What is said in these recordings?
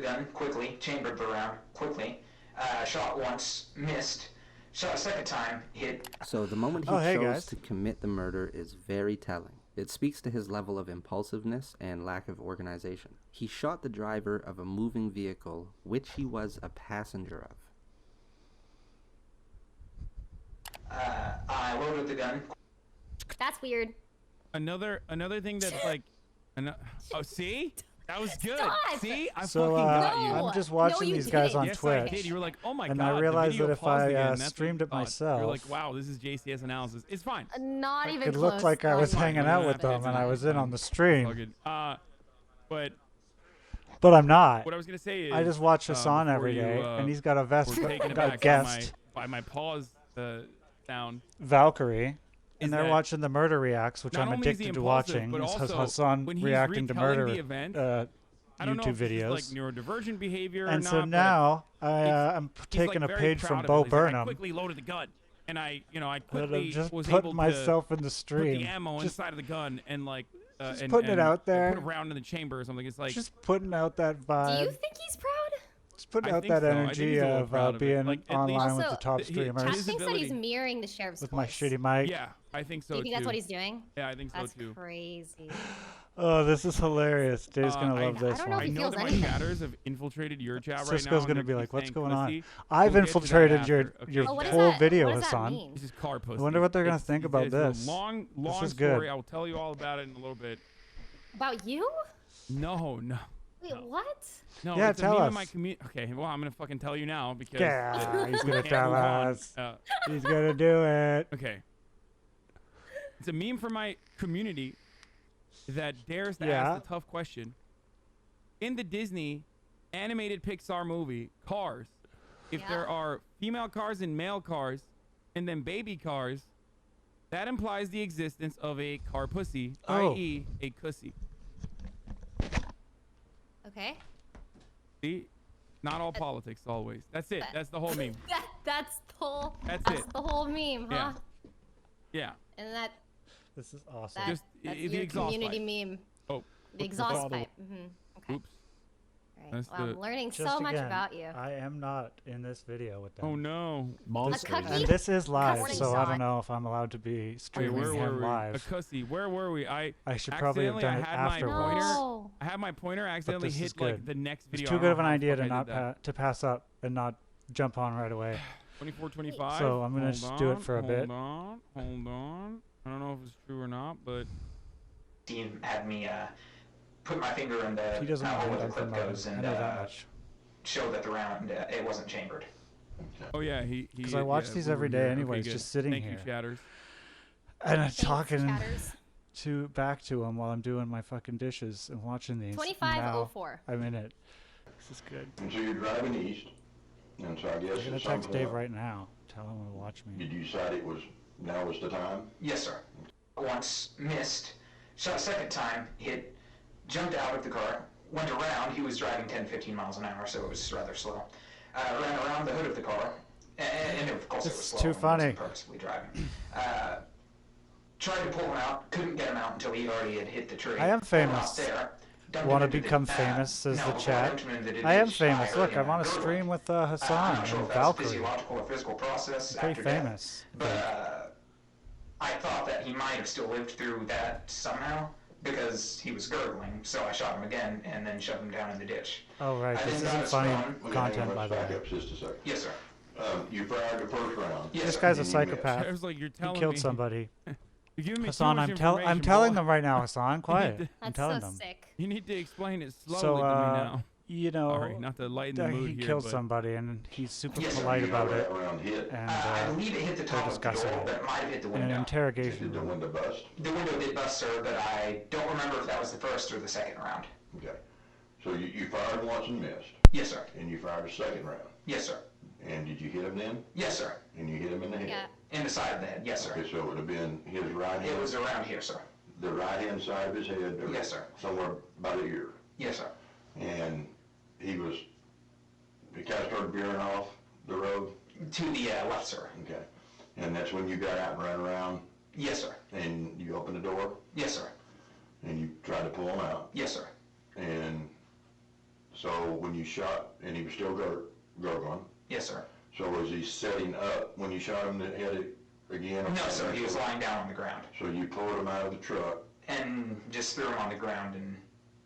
gun quickly, chambered the round quickly, shot once, missed, shot a second time, hit. So the moment he chose to commit the murder is very telling. It speaks to his level of impulsiveness and lack of organization. He shot the driver of a moving vehicle, which he was a passenger of. I loaded the gun. That's weird. Another thing that's like, oh, see? That was good. Stop! See? I So fucking got you. I'm just watching these guys on Yes, Twitch. I did. You were like, oh my and god. I realized the video that if paused I again. That's streamed what it you thought. myself, You're like, wow, this is JCS analysis. It's fine. Not even it close. looked like I was hanging out with them and I was in on the stream. But I'm not. what I was gonna say is, I just watch Hasan every day, and he's got a guest by my pause sound. Valkyrae. And they're watching the murder reacts, which I'm addicted to watching. But also, Hasan when he's reacting to murder the event, YouTube I don't know if videos. It's like neurodivergent behavior and or so not, now I'm taking like a page very from proud Bo of it. He's like, Burnham. I quickly loaded the gun, and I quickly just was put able myself to in the stream. put the ammo inside of the gun and like just putting it out there. Put a round in the chamber or something. It's like just putting out that vibe. Do you think he's proud? Just putting out that energy of being like, online with the top streamers. Chad thinks that he's mirroring the sheriff's with voice. my shitty mic. Yeah, I think so. Do you think too. that's what he's doing? Yeah, I think so that's too. That's crazy. Oh, this is hilarious. Jay's gonna love this one. I know that my chatters have infiltrated your chat right now. Cisco's gonna be like, "What's going on?" Pussy. I've We'll get to infiltrated that your after. Okay. whole video, what does that Hasan. mean? This is car pussy. I wonder what they're gonna think about it's this. A long this is story. good. I will tell you all about it in a little bit. About you? No. Wait, what? No, yeah, it's tell a meme us. In my community. Okay, well, I'm gonna fucking tell you now because he's gonna tell us. Uh, He's gonna do it. Okay. It's a meme for my community that dares to ask the tough question. In the Disney animated Pixar movie Cars, if there are female cars and male cars, and then baby cars, that implies the existence of a car pussy, i.e., a cussy. Okay. See? Not all politics always. That's it. That's the whole meme. That's That's the whole meme, huh? Yeah. And that. This is awesome. Just that's the your exhaust community pipe. meme. Oh. The exhaust pipe. Okay. Oops. All right. Well, I'm learning Just so much again, about you. I am not in this video with them. Oh no. And this is live, Morning so I sun. don't know if I'm allowed to be streaming where him were we? live. A cussy. Where were we? I should probably have done it afterwards. I had my pointer accidentally this is hit like good. the next video. It's too good of an idea to not to pass up and not jump on right away. 24, 25. So I'm gonna just do it for a bit. Hold on. I don't know if it's true or not, but Dean had me put my finger in the he doesn't know where the anything clip from goes I and know that much. show that the round it wasn't chambered. oh yeah, he. Because I watch these every day, anyways, just sitting Thank here. you, chatters. And I'm talking Chatters. back to him while I'm doing my fucking dishes and watching these. 2504. I'm in it. This is good. And so you're driving east, and so I guess I'm gonna text Dave right now. Tell him to watch me. Did you decide now was the time? Yes, sir. Once missed, shot a second time, hit, jumped out of the car, went around. He was driving 10, 15 miles an hour, so it was rather slow. Ran around the hood of the car, and of course it was slow. Too funny. He wasn't purposely driving. Tried to pull him out, couldn't get him out until he already had hit the tree. I am famous. Want to become famous, says the chat. I am famous. Look, I'm on a stream with Hasan and Valkyrae. Pretty famous. But I thought that he might have still lived through that somehow because he was gurgling. So I shot him again and then shoved him down in the ditch. Oh right, this isn't funny content, by the way. Just a second. Yes, sir. You fired the first round. Yes, This sir. guy's a psychopath. I was like, you're He telling killed me. somebody. You're giving me Hasan, too much I'm information, telling boy. them right now, Hasan. Quiet. I'm That's telling so them. sick. You need to explain it slowly So, to me now. you know, Sorry, not to lighten the mood he here, killed but somebody, and he's super Yes, sir. polite You know about that it. round hit. And I believe it hit the they're top of the discussing door, it. but it might have hit the In an window. interrogation Did the room. window bust? The window did bust, sir, but I don't remember if that was the first or the second round. Okay. So you fired once and missed, Yes, sir. and you fired a second round. Yes, sir. And did you hit him then? Yes, sir. And you hit him in the head? Yeah. In the side of the head. Yes, sir. Okay, so it would have been his right hand. It was around here, sir. The right hand side of his head. Or Yes, sir. Somewhere by the ear. Yes, sir. And he kind of started veering off the road. To the left, sir. Okay. And that's when you got out and ran around Yes, sir. and you opened the door Yes, sir. and you tried to pull him out. Yes, sir. And So when you shot, and he was still gurgling. Yes, sir. So was he setting up when you shot him to hit it again? No, sir. He was lying down on the ground. So you pulled him out of the truck. And just threw him on the ground, and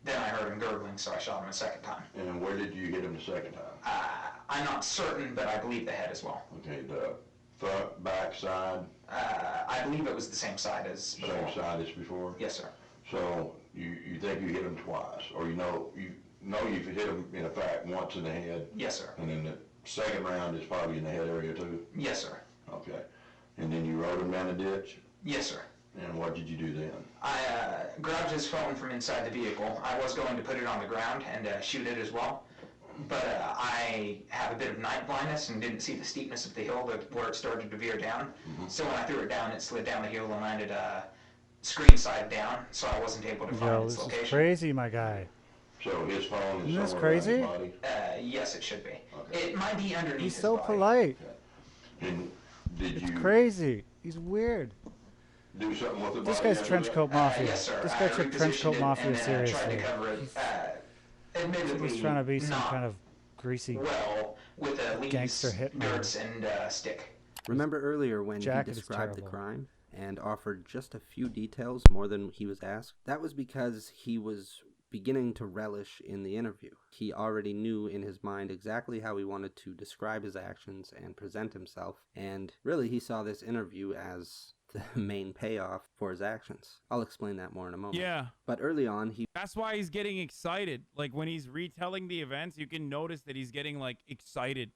then I heard him gurgling, so I shot him a second time. And where did you hit him the second time? I'm not certain, but I believe the head as well. Okay, the front, back, side? I believe it was the same side as before. Same side as before? Yes, sir. So you think you hit him twice, or you know you've hit him in fact once in the head? Yes, sir. And then the second round is probably in the head area too? Yes, sir. Okay. And then you rode him down the ditch? Yes, sir. And what did you do then? I grabbed his phone from inside the vehicle. I was going to put it on the ground and shoot it as well, but I have a bit of night blindness and didn't see the steepness of the hill where it started to veer down. Mm-hmm. So when I threw it down, it slid down the hill and landed screen side down, so I wasn't able to find its location. This is crazy, my guy. So his phone is Isn't this somewhere crazy? around his body? Yes, it should be. Okay. It might be underneath He's his so body. polite. Okay. And did It's you crazy. He's weird. do something with the This body guy's after trench that? coat mafia. Yes, sir. This guy took trench coat mafia and tried seriously. to cover it. Admittedly, He's trying to be some not kind of greasy well with leaves, gangster hitman. darts, and stick. Remember earlier when Jacket he is described the terrible. crime and offered just a few details more than he was asked? That was because he was beginning to relish in the interview. He already knew in his mind exactly how he wanted to describe his actions and present himself, and really he saw this interview as the main payoff for his actions. I'll explain that more in a moment. Yeah. But early on, That's why he's getting excited. Like when he's retelling the events, you can notice that he's getting like excited.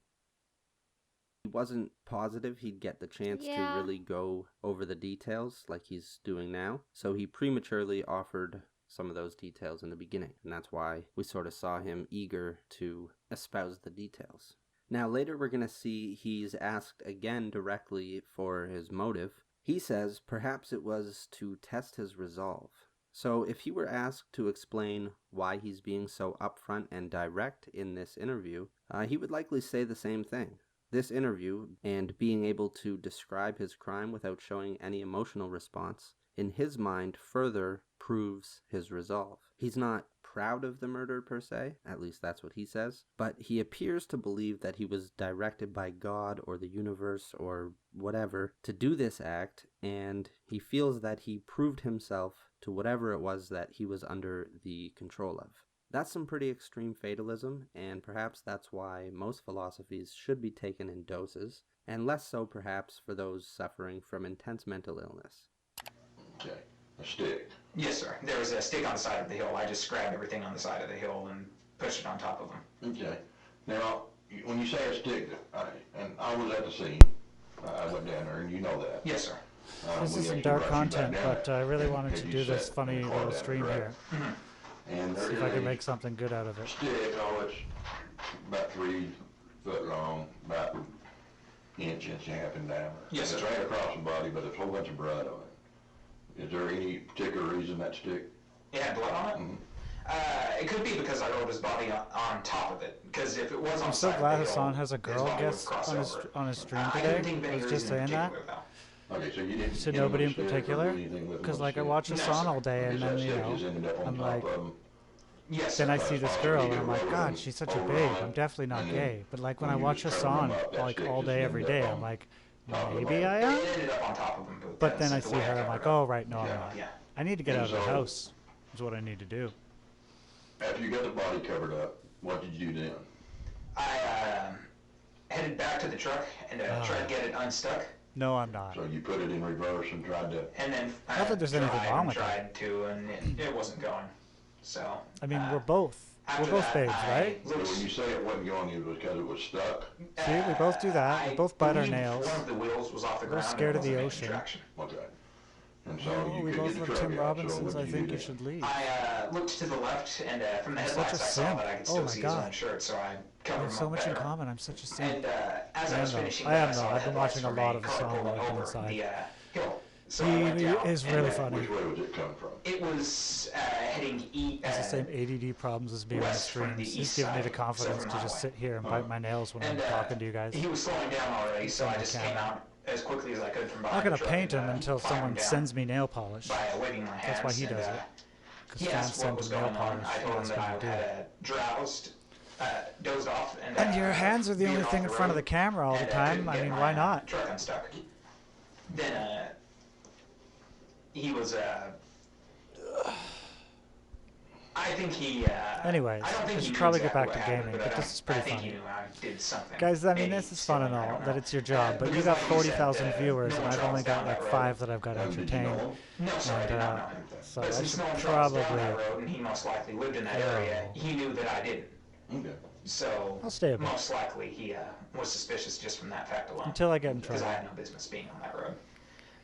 he wasn't positive he'd get the chance to really go over the details like he's doing now, so he prematurely offered some of those details in the beginning, and that's why we sort of saw him eager to espouse the details. Now later we're going to see he's asked again directly for his motive. He says perhaps it was to test his resolve. So if he were asked to explain why he's being so upfront and direct in this interview, he would likely say the same thing. This interview, and being able to describe his crime without showing any emotional response, in his mind further proves his resolve. He's not proud of the murder per se, at least that's what he says, but he appears to believe that he was directed by God or the universe or whatever to do this act, and he feels that he proved himself to whatever it was that he was under the control of. That's some pretty extreme fatalism, and perhaps that's why most philosophies should be taken in doses, and less so perhaps for those suffering from intense mental illness. Okay, a stick. Yes, sir. There was a stick on the side of the hill. I just grabbed everything on the side of the hill and pushed it on top of him. Okay. Now, when you say a stick, and I was at the scene, I went down there, and you know that. Yes, sir. This is some dark content, but I really wanted to do this funny little stream here. And See if I can make something good out of it. Stick, it's about 3 foot long, about inch and a half in diameter. Yes, sir. It's right across the body, but there's a whole bunch of blood on it. Is there any particular reason that stick? It had blood on it? Mm-hmm. It could be because I rolled his body on top of it. Because if it was on I'm so glad Hasan has a girl guest on his stream today. I was just saying that. Okay, so you didn't. To nobody in particular, because like I watch Hasan all day, and then I'm like, then I see this girl, and I'm like, God, she's such a babe. I'm definitely not gay, but like when I watch Hasan like all day, every day, I'm like, maybe I am. But then I see her, I'm like, oh right, no, I'm not. I need to get out of the house. Is what I need to do. After you got the body covered up, what did you do then? I headed back to the truck and tried to get it unstuck. No, I'm not. So you put it in reverse and tried to... And then not that there's anything wrong with tried to, and it wasn't going. So... I mean, we're both babes, right? So when you say it wasn't going, it was because it was stuck? See, we both do that. We both bite our nails. One of the wheels was off the ground. We're scared of the ocean. Okay. And so we both love Tim Robinson's I Think You Should Leave. I looked to the left, and from the headlights I saw that I could still see his own shirt, so I covered him up. We have so much in common. I'm such a simp. And as I was finishing, I am though. I've been watching a lot of Hasan like inside. He is really funny. Which way was it coming from? It was heading east. Has the same ADD problems as me on the streams. He's giving me the confidence to just sit here and bite my nails when I'm talking to you guys. He was slowing down already, so I just came out as quickly as I could from behind. I'm not gonna paint him until someone sends me nail polish. By waving my hands. That's why he does it. Because fans send him nail polish. I told him that I had drowsed dozed off. And your hands are the only thing in front of the camera all the time. I mean, why not? Truck unstuck. Then he was. I think he. Anyways, I should probably get back to gaming, but this is pretty funny. Guys, I mean, this is fun and all, that it's your job, but you got 40,000 viewers, and I've only got like 5 that I've got entertained. And, so I should probably... And he most likely lived in that area. He knew that I didn't. Okay. So, I'll stay a bit. Most likely he was suspicious just from that fact alone. Until I get in trouble. Because I had no business being on that road.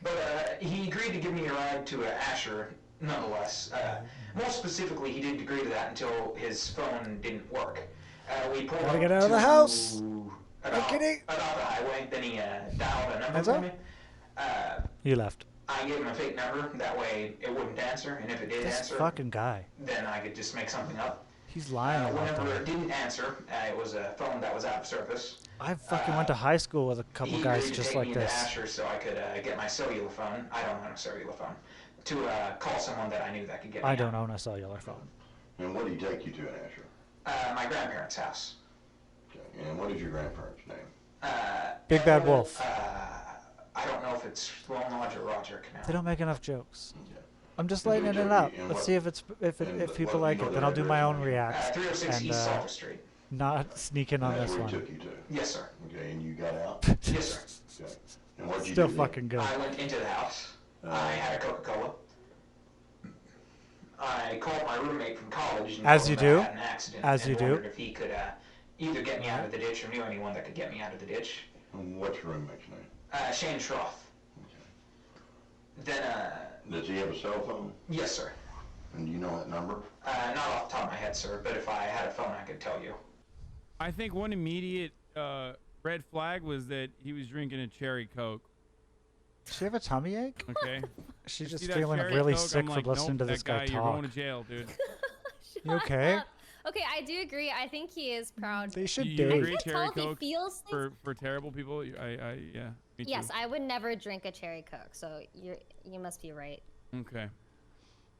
But he agreed to give me a ride to Asher, nonetheless. More specifically, he didn't agree to that until his phone didn't work. We pulled Gotta get out of the house. About the highway. Then he dialed a number for me. You left. I gave him a fake number. That way it wouldn't answer. And if it did answer, fucking guy. Then I could just make something up. He's lying about that. Whenever it didn't answer, it was a phone that was out of service. I fucking went to high school with a couple guys just like this. He agreed to take me to Asher so I could get my cellular phone. I don't own a cellular phone. To call someone that I knew that could get me I don't own a cellular phone. And what did he take you to in Asher? My grandparents' house. Okay. And what is your grandparents' name? Big Bad Wolf. I don't know if it's Lone Lodge or Roger Canal. They don't make enough jokes. Okay. I'm just lightening it up. Let's see if people like it. Then I'll do my own reacts 306 East Salter Street. Not sneak in on this one. Took you to? Yes, sir. Okay, and you got out? Yes, sir. Okay. And what did you Still do fucking good. I went into the house. I had a Coca-Cola. I called my roommate from college and As you do. I had an accident As you and do. wondered if he could either get me out of the ditch or knew anyone that could get me out of the ditch. And what's your roommate's name? Shane Schroth. Okay. Then, does he have a cell phone? Yes, sir. And do you know that number? Not off the top of my head, sir, but if I had a phone, I could tell you. I think one immediate red flag was that he was drinking a cherry Coke. Does she have a tummy ache? Okay. She's just feeling really sick from listening to this guy talk. You're going to jail, dude. You okay? Okay, I do agree. I think he is proud. They should you date. Agree cherry Coke feels for terrible people? Yeah. Me yes, too. I would never drink a cherry Coke. So you must be right. Okay.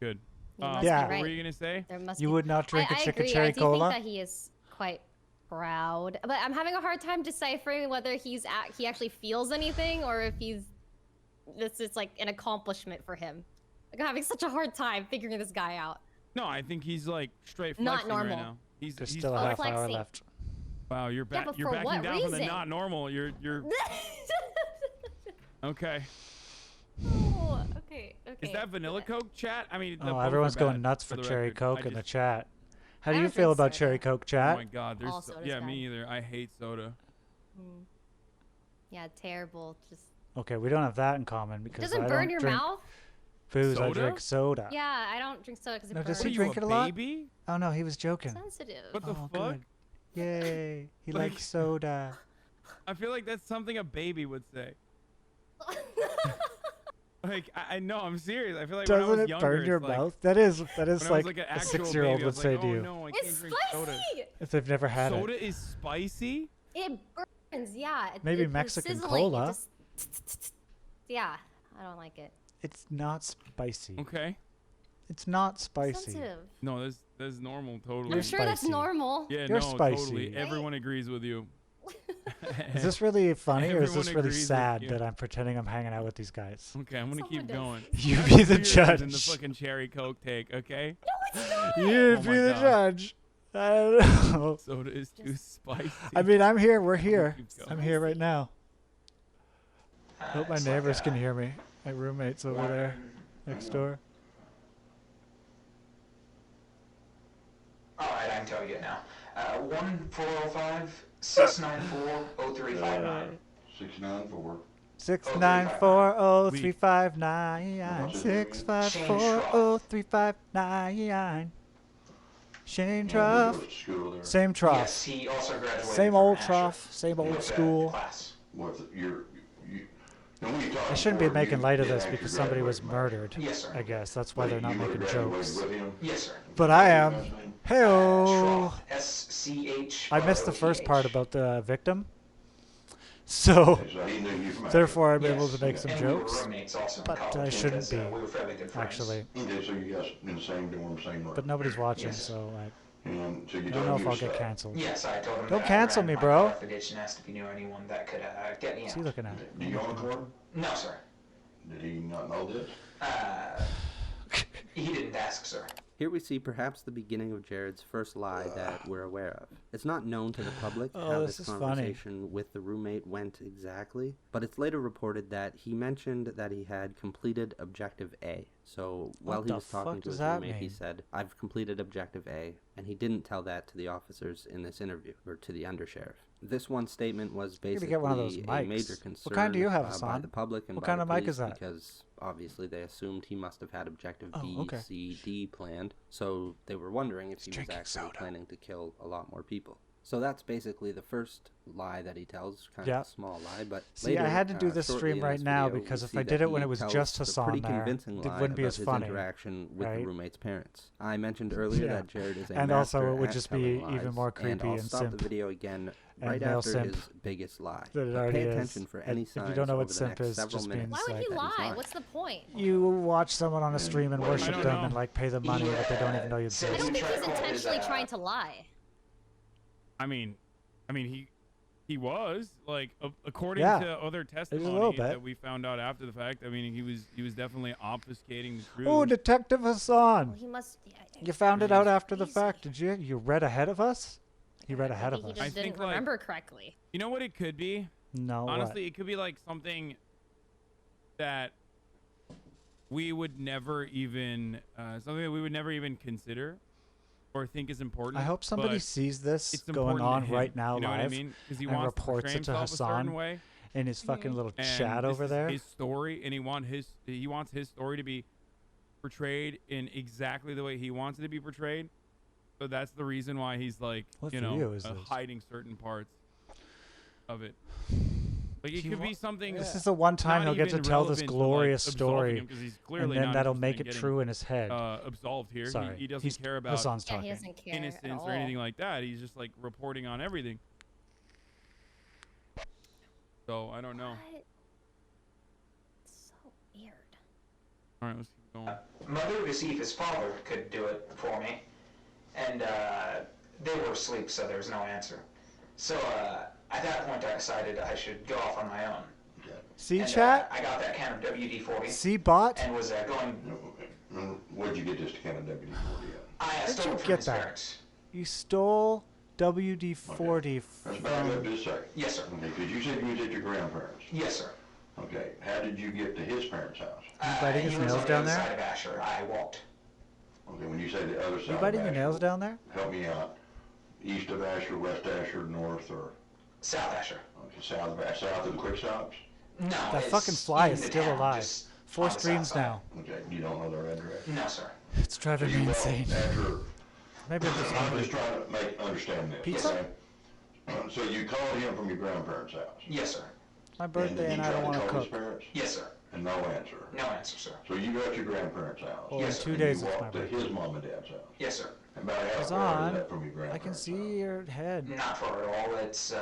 Good. Yeah. What were you gonna say? You would not drink a chicken agree. cherry cola? I do think that he is quite proud, but I'm having a hard time deciphering whether he actually feels anything or if this is like an accomplishment for him. Like, I'm having such a hard time figuring this guy out. No, I think he's like straight flexing not normal right now. He's still a half hour left. Wow, you're backing down from the not normal. You're okay. Oh, okay. Is that vanilla Coke, chat? I mean, everyone's going nuts for cherry Coke in the chat. How do you feel about cherry Coke, chat? Oh my God, me either. I hate soda. Yeah, terrible. Just. Okay, we don't have that in common because doesn't burn your mouth. Booze, I drink soda. Yeah, I don't drink soda because it burns. Does he drink it a lot? Baby? Oh no, he was joking. Sensitive. What the fuck? Good. Yay, he likes soda. I feel like that's something a baby would say. Like I know, I'm serious. I feel like doesn't when I was it younger, burn your like, mouth? That is like an a 6-year-old would say to you. No, I it's can't spicy. drink soda. If they've never had Soda is spicy? It burns. Yeah. Maybe Mexican cola. Yeah, I don't like it. It's not spicy. Okay. It's not spicy. Sensitive. No, that's normal. Totally. I'm sure that's normal. Yeah, You're no, spicy. totally. Everyone agrees with you. Is this really funny or is this really agrees sad that I'm pretending I'm hanging out with these guys? Okay, I'm gonna keep going. You be the judge. In the fucking cherry Coke take, okay? No, it's not. You be the judge. I don't know. Soda is too spicy. I mean, I'm here. We're here. I'm here right now. I hope my neighbors can hear me. My roommate's over there next door. All right, I can tell you now. 1-405-694-0359. 694. 694-0359. 654-0359. Shane Trough. Same trough. Yes, he also graduated same from old Asher. trough. Same old school. I shouldn't be making light of this because somebody was murdered. Yes, sir. I guess that's why they're not making jokes. Yes, sir. But I am. Hey-oh. S-C-H. I missed the first part about the victim. So, therefore I'm able to make some jokes. But I shouldn't be, actually. Okay, so you guys in the same dorm, same room. But nobody's watching, so And so you I told don't know him if you I'll were get sad. canceled. Yes, I told him Don't that cancel I ran me, my bro. car off the ditch and asked if he knew anyone that could get me What's out. he looking at? Do you own a car? No, sir. Did he not know this? He didn't ask, sir. Here we see perhaps the beginning of Jared's first lie that we're aware of. It's not known to the public how this conversation with the roommate went exactly, but it's later reported that he mentioned that he had completed Objective A. So while he was talking to his roommate, he said, "I've completed Objective A," and he didn't tell that to the officers in this interview, or to the undersheriff. This one statement was basically a major concern what kind do you have, by Hasan? the public and what by kind the of mic police is that? because obviously they assumed he must have had Objective B, okay. C, D planned, so they were wondering if he was actually planning to kill a lot more people. So that's basically the first lie that he tells, kind of a small lie, but see, later, I had to do this stream right now because if I did it when it was just Hasan there, it wouldn't be as funny. Interaction with the roommate's parents. I mentioned earlier that Jared is a and master also it would at just be telling even lies, more creepy and I'll stop simp the video again and right male after simp his biggest lie. that it But already pay is. attention for any If signs you don't know over what the simp next is, several just minutes. means Why would he that he's lie? lying. What's the point? you watch someone on a stream and worship don't them know. and like pay them money, but they don't even know you I don't exist. think he's intentionally trying to lie. I mean, he was like according Yeah, to other little testimony bit. that we found out after the fact. I mean, he was definitely obfuscating the truth. Oh, Detective Hasan! Well, he must. You found it out after the Easy. fact, did you? You read ahead of us? He read ahead of Maybe us. he just I think, didn't remember correctly. You know what it could be? No, Honestly, it could be like something that we would never even consider or think is important. I hope somebody but sees this it's going important to on him, right now you know live what I mean? 'Cause he and wants to reports portray it to himself a certain Hasan way, in his fucking little and chat this over is there. his story, and he wants his story to be portrayed in exactly the way he wants it to be portrayed. So that's the reason why he's like, What video is this? hiding certain parts of it. Like it could be something. This is the one time he'll get to tell this glorious story, and then that'll make it true in his head. Absolved here. Sorry, He doesn't care about Hasan's talking. He doesn't care at innocence all. or anything like that. He's just like reporting on everything. So I don't know. What? So weird. All right, let's keep going. Mother to see if his father could do it for me, and they were asleep, so there was no answer. So at that point, I decided I should go off on my own. See, And, chat? I got that can of WD-40. See, bot? And was going. Where'd you get this kind of WD-40 at? I stole you it from get his that? parents. You stole WD-40 Let's back up from... just a second. Yes, sir. Okay, because you said you was at your grandparents'. Yes, sir. Okay, how did you get to his parents' house? biting his he was nails on down the other there? side of Asher. I walked. Okay, when you say the other side You of biting your Asher, nails down there? help me out. East of Asher, west Asher, north, or South Asher. okay, south of the quick stops? No, That it's fucking fly in is the still town, alive. just 4 on the south streams side. now. Okay, you don't know their address? No, sir. It's driving me insane. After, Maybe I'm just I'm hungry. just trying to understand this. Pizza? Okay? So you called him from your grandparents' house? Yes, sir. My birthday and I don't want to call his cook. parents? Yes, sir. And no answer? No answer, sir. So you go to your grandparents' house? Well, Yes, in sir. 2 and days you it's my walk to birthday. his mom and dad's house? Yes, sir. About how It's far on. is that from your I grandparents' can see your head. Not far at all. It's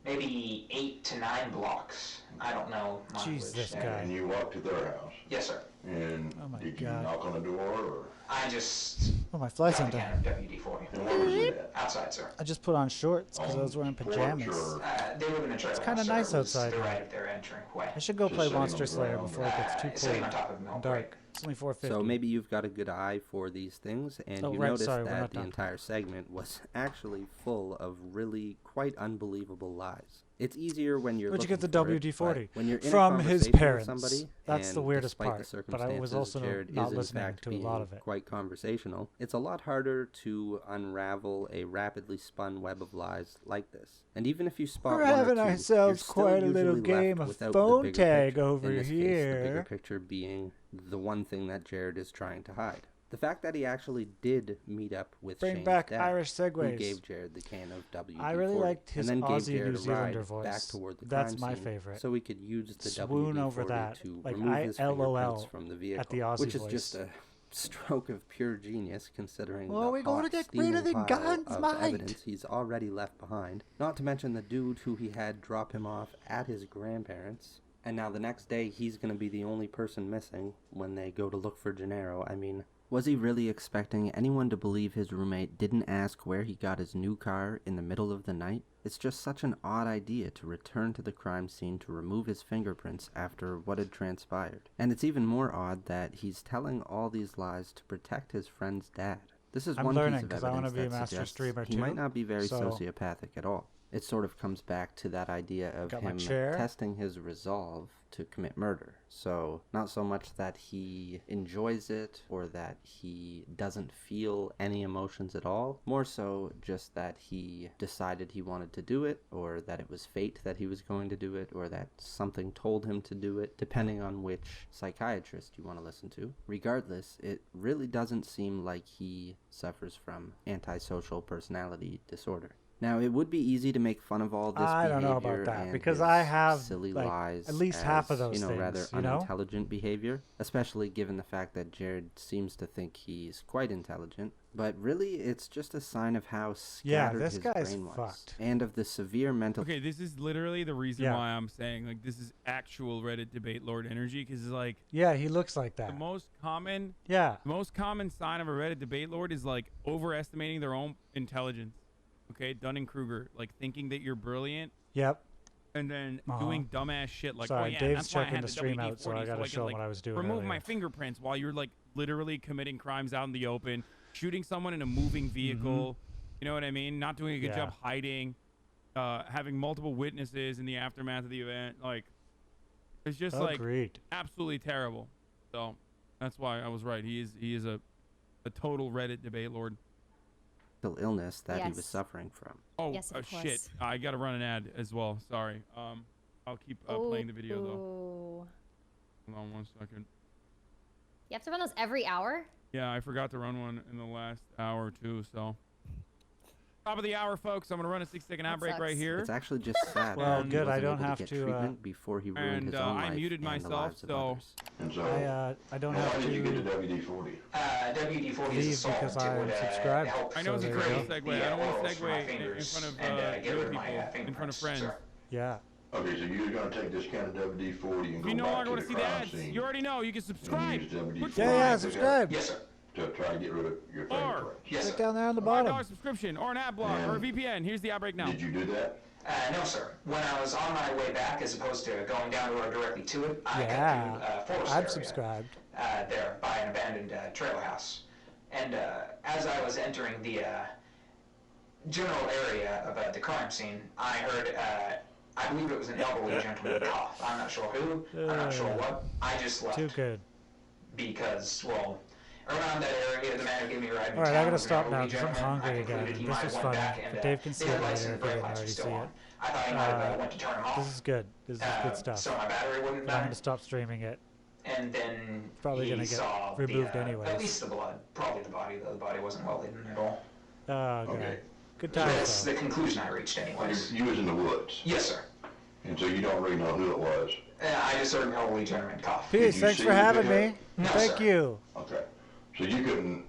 maybe 8 to 9 blocks. I don't know. Jeez, this there. guy. And you walk to their house? Yes, sir. And Oh my did you God. knock on the door, or? I just Oh, my flies got on a down. can of WD-40. And where was it at? Outside, sir. I just put on shorts because I was wearing Porch pajamas. or- They live in a trailer. It's kinda sir. nice It was outside the here. right of their entering way. I should go Just play sitting on Monster the Slayer ground. before it gets too Sitting on cold top of milk and dark. crate. It's only 4:50. So maybe you've got a good eye for these things, and Oh, you right, notice sorry, we're that not the done. entire segment was actually full of really quite unbelievable lies. It's easier when you're Where'd you get the looking for it, WD-40? but when you're in From a his conversation with parents. somebody, That's the and weirdest despite part, the but I was circumstances, also Jared not is in listening fact to a lot of being it. quite conversational. It's a lot harder to unravel a rapidly spun web of lies like this. And even if you spot We're one or having two, ourselves you're still quite a little usually left game of without the phone bigger tag picture. over In this case, the here. bigger picture being the one thing that Jared is trying to hide. The fact that he actually did meet up with Bring Shane's back dad, Irish who segues. gave Jared the can of WD-40, I really liked his and then gave Aussie Jared New a Zealander ride voice. back toward the That's crime my scene favorite. so he could use the Swoon WD-40 over that. to Like remove his ILOL fingerprints from the vehicle, at the Aussie which is voice. just a stroke of pure genius considering Oh, the we gotta hot, get rid steaming of the pile guns, of mate. evidence he's already left behind. Not to mention the dude who he had drop him off at his grandparents'. And now the next day, he's going to be the only person missing when they go to look for Gennaro. I mean, Was he really expecting anyone to believe his roommate didn't ask where he got his new car in the middle of the night? It's just such an odd idea to return to the crime scene to remove his fingerprints after what had transpired. And it's even more odd that he's telling all these lies to protect his friend's dad. This is one piece of evidence that suggests he might not be very sociopathic at all. It sort of comes back to that idea of him testing his resolve to commit murder. So not so much that he enjoys it or that he doesn't feel any emotions at all, more so just that he decided he wanted to do it, or that it was fate that he was going to do it, or that something told him to do it, depending on which psychiatrist you want to listen to. Regardless, it really doesn't seem like he suffers from antisocial personality disorder. Now, it would be easy to make fun of all this behavior. I don't know about that, because I have silly lies at least half of those things, rather unintelligent behavior, especially given the fact that Jared seems to think he's quite intelligent. But really, it's just a sign of how scattered his brain was, fucked. And of the severe mental... Okay, this is literally the reason why I'm saying, like, this is actual Reddit debate lord energy, because it's like... Yeah, he looks like that. The most common sign of a Reddit debate lord is, like, overestimating their own intelligence. Okay, Dunning-Kruger, like thinking that you're brilliant. Yep. And then doing dumbass shit like, sorry, oh yeah, Dave's that's why I checking had the stream out, so I gotta show him what I was doing remove my fingerprints while you're like literally committing crimes out in the open, shooting someone in a moving vehicle. You know what I mean? Not doing a good job hiding, having multiple witnesses in the aftermath of the event. Like, it's just like absolutely terrible. So that's why I was right. He is a total Reddit debate lord. Illness that he was suffering from. Oh, shit. I gotta run an ad as well. Sorry. I'll keep playing the video though. Hold on 1 second. You have to run those every hour? Yeah, I forgot to run one in the last hour or two, so. Top of the hour, folks. I'm gonna run a 6-second ad break right here. It's actually just sad. Well, good. I don't have to. Treatment before he ruined his own life I muted myself, so. I don't have to. Why did you get the WD-40? WD-40 is a salt. Because I'm subscribed. I know it's a great segue. I don't want to segue in front of other people, in front of friends. Yeah. Okay, so you're going to take this kind of WD-40 and go you no back longer to want the to see the crime ads. scene. You already know. You can subscribe. Subscribe. Yes, sir. To try to get rid of your fingerprints. Yes, sir. Click down there on the bottom. $5 subscription, or an ad block, or a VPN. Here's the outbreak now. Did you do that? No, sir. When I was on my way back, as opposed to going down or directly to it, I got to Forest area, subscribed. There, by an abandoned trailer house. And as I was entering the general area of the crime scene, I heard, I believe it was an elderly gentleman cough. I'm not sure who, I'm not sure what. I just left. Too good. Because, well, around that area, the man who gave me a ride in town. Alright, I gotta stop now because I'm hungry again. This was funny. But Dave can see it later if he didn't already see it. I thought he might have went to turn him off. This is good. This is good stuff. So my battery wouldn't I'm gonna stop streaming it. And then probably gonna get removed anyways. At least the blood, probably the body, though the body wasn't well hidden at all. Okay. Good time. That's the conclusion I reached, anyways. You was in the woods. Yes, sir. And so you don't really know who it was. I just heard an elderly gentleman cough. Peace. Thanks for having me. No, Thank you. Okay. So you couldn't